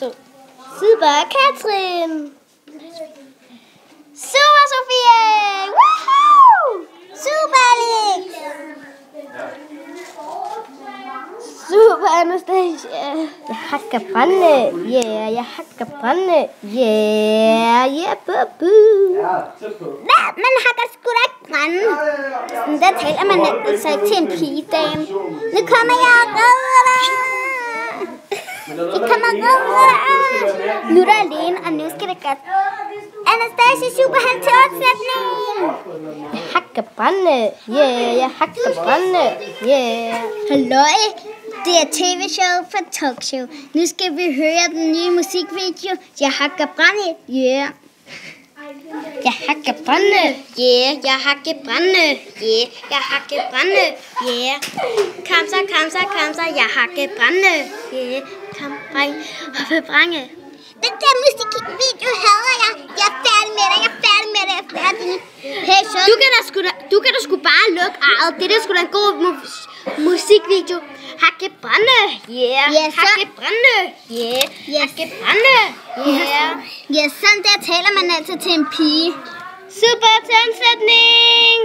sød. Super Katrin. Super Sofie. Woohoo! Super Alex. Super Anastasia. Jeg hakker brænde. Yeah, jeg hakker brænde. Yeah, babu. Nej, man hakker sgu da ikke brænde. Sådan der taler man altså til en pigedame. Nu kommer jeg og redder dig. Jeg kommer og redder dig. Nu er der alene, og nu skal det godt. Anastasia Superhelt til opsætning. Jeg hakker brænde. Yeah, jeg hakker brænde. Yeah. Halløj. Det er tv-show for talkshow. Nu skal vi høre den nye musikvideo. Jeg hakker brænde. Yeah. Jeg hakker brænde. Yeah, jeg hakker brænde. Yeah, jeg hakker brænde. Yeah. Kom så, kom så, kom så. Jeg hakker brænde. Yeah. Kom, bræng. Hoppe brænde. Den der musikvideo hader jeg. Jeg er færdig med det. Jeg er færdig med det. Jeg er færdig. Hey, så. Du kan da sgu bare lukke arret. Det er sgu da en god musikvideo. Hakke brænde. Yeah. Hakke brænde. Yeah. Hakke brænde. Yeah. Ja, sådan der taler man altså til en pige. Super tændsætning.